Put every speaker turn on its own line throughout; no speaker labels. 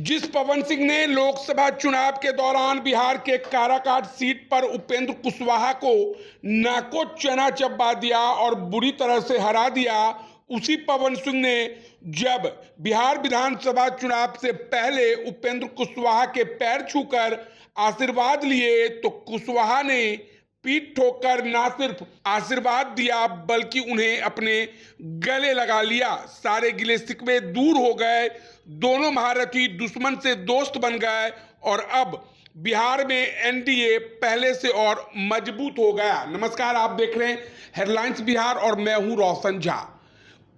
जिस पवन सिंह ने लोकसभा चुनाव के दौरान बिहार के काराकाट सीट पर उपेंद्र कुशवाहा को नाको चना चबा दिया और बुरी तरह से हरा दिया, उसी पवन सिंह ने जब बिहार विधानसभा चुनाव से पहले उपेंद्र कुशवाहा के पैर छूकर आशीर्वाद लिए तो कुशवाहा ने पीठ ठोकर ना सिर्फ आशीर्वाद दिया बल्कि उन्हें अपने गले लगा लिया। सारे गिले शिकवे दूर हो गए, दोनों महारथी दुश्मन से दोस्त बन गए और अब बिहार में एनडीए पहले से और मजबूत हो गया। नमस्कार, आप देख रहे हैं हेडलाइंस बिहार और मैं हूं Roshan Jha.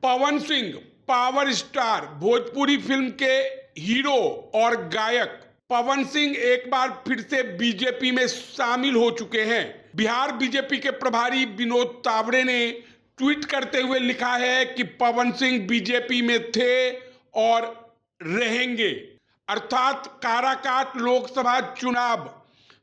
Pawan Singh power star, Bhojpuri film के हीरो और गायक पवन सिंह एक बार फिर से बीजेपी में शामिल हो चुके हैं। बिहार बीजेपी के प्रभारी विनोद तावड़े ने ट्वीट करते हुए लिखा है कि पवन सिंह बीजेपी में थे और रहेंगे। अर्थात काराकाट लोकसभा चुनाव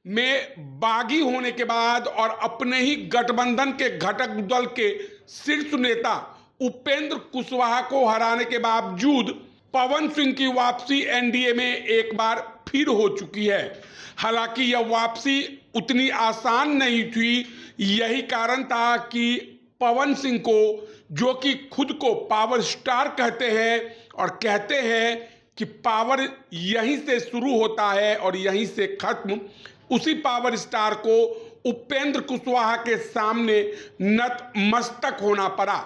में बागी होने के बाद और अपने ही गठबंधन के घटक दल के शीर्ष नेता उपेंद्र कुशवाहा को हराने के बावजूद पवन सिंह की वापसी एनडीए में एक बार फिर हो चुकी है। हालांकि यह वापसी उतनी आसान नहीं थी। यही कारण था कि पवन सिंह को, जो कि खुद को पावर स्टार कहते हैं और कहते हैं कि पावर यहीं से शुरू होता है और यहीं से खत्म, उसी पावर स्टार को उपेंद्र कुशवाहा के सामने नतमस्तक होना पड़ा।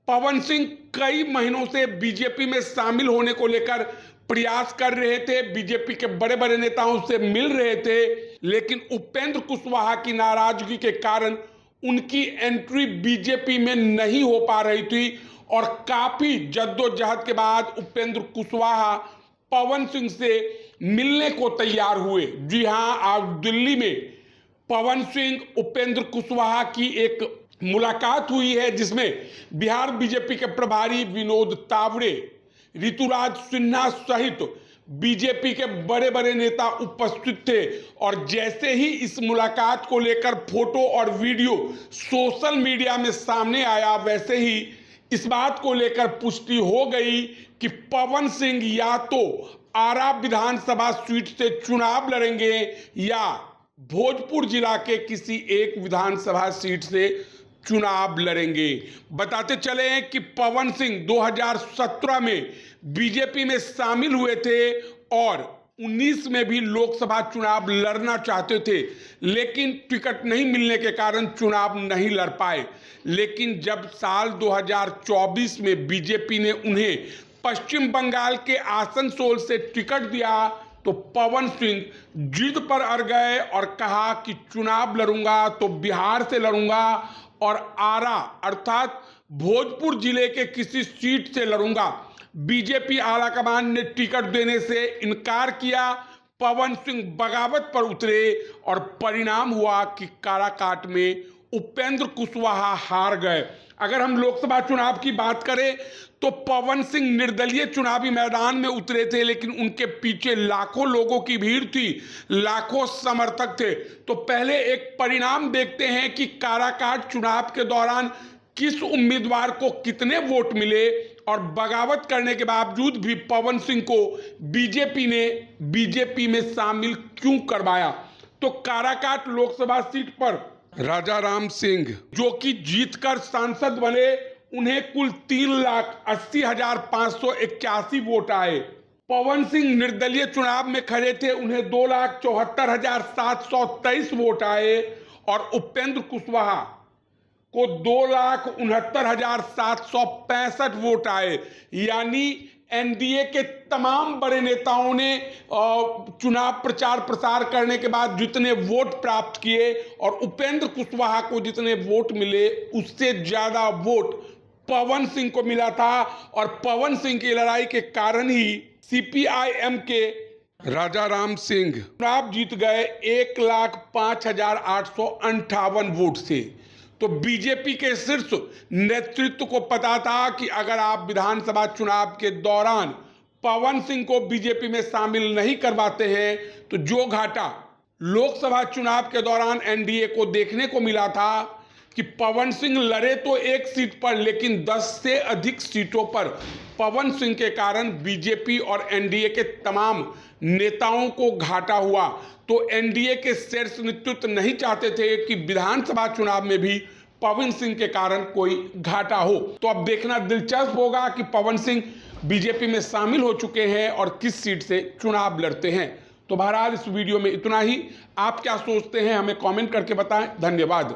पवन सिंह कई महीनों से बीजेपी में शामिल होने को लेकर प्रयास कर रहे थे, बीजेपी के बड़े बड़े नेताओं से मिल रहे थे, लेकिन उपेंद्र कुशवाहा की नाराजगी के कारण उनकी एंट्री बीजेपी में नहीं हो पा रही थी और काफी जद्दोजहद के बाद उपेंद्र कुशवाहा पवन सिंह से मिलने को तैयार हुए। जी हां, आज दिल्ली में पवन सिंह उपेंद्र कुशवाहा की एक मुलाकात हुई है जिसमें बिहार बीजेपी के प्रभारी विनोद तावड़े, ऋतुराज सिन्हा सहित बीजेपी के बड़े बड़े नेता उपस्थित थे। और जैसे ही इस मुलाकात को लेकर फोटो और वीडियो सोशल मीडिया में सामने आया, वैसे ही इस बात को लेकर पुष्टि हो गई कि पवन सिंह या तो आरा विधानसभा सीट से चुनाव लड़ेंगे या भोजपुर जिला के किसी एक विधानसभा सीट से चुनाव लड़ेंगे। बताते चले कि पवन सिंह 2017 में बीजेपी में शामिल हुए थे और 19 में भी लोकसभा चुनाव लड़ना चाहते थे, लेकिन टिकट नहीं मिलने के कारण चुनाव नहीं लड़ पाए। लेकिन जब साल 2024 में बीजेपी ने उन्हें पश्चिम बंगाल के आसनसोल से टिकट दिया तो पवन सिंह जिद पर अड़ गए और कहा कि चुनाव लड़ूंगा तो बिहार से लड़ूंगा और आरा अर्थात भोजपुर जिले के किसी सीट से लड़ूंगा। बीजेपी आलाकमान ने टिकट देने से इनकार किया। पवन सिंह बगावत पर उतरे और परिणाम हुआ कि काराकाट में उपेंद्र कुशवाहा हार गए। अगर हम लोकसभा चुनाव की बात करें तो पवन सिंह निर्दलीय चुनावी मैदान में उतरे थे, लेकिन उनके पीछे लाखों लोगों की भीड़ थी, लाखों समर्थक थे। तो पहले एक परिणाम देखते हैं कि काराकाट चुनाव के दौरान किस उम्मीदवार को कितने वोट मिले और बगावत करने के बावजूद भी पवन सिंह को बीजेपी ने बीजेपी में शामिल क्यों करवाया। तो काराकाट लोकसभा सीट पर राजा राम सिंह, जो कि जीतकर सांसद बने, उन्हें कुल 3,80,581 वोट आए। पवन सिंह निर्दलीय चुनाव में खड़े थे, उन्हें 2,74,723 वोट आए और उपेंद्र कुशवाहा को 2,69,765 वोट आए। यानी एनडीए के तमाम बड़े नेताओं ने चुनाव प्रचार प्रसार करने के बाद जितने वोट प्राप्त किए और उपेंद्र कुशवाहा को जितने वोट मिले, उससे ज्यादा वोट पवन सिंह को मिला था। और पवन सिंह की लड़ाई के कारण ही सीपीआईएम के राजा राम सिंह चुनाव जीत गए 1,05,858 वोट से। तो बीजेपी के शीर्ष नेतृत्व को पता था कि अगर आप विधानसभा चुनाव के दौरान पवन सिंह को बीजेपी में शामिल नहीं करवाते हैं तो जो घाटा लोकसभा चुनाव के दौरान एनडीए को देखने को मिला था कि पवन सिंह लड़े तो एक सीट पर, लेकिन 10 से अधिक सीटों पर पवन सिंह के कारण बीजेपी और एनडीए के तमाम नेताओं को घाटा हुआ। तो एनडीए के शीर्ष नेतृत्व नहीं चाहते थे कि विधानसभा चुनाव में भी पवन सिंह के कारण कोई घाटा हो। तो अब देखना दिलचस्प होगा कि पवन सिंह बीजेपी में शामिल हो चुके हैं और किस सीट से चुनाव लड़ते हैं। तो बहरहाल इस वीडियो में इतना ही। आप क्या सोचते हैं हमें कमेंट करके बताएं। धन्यवाद।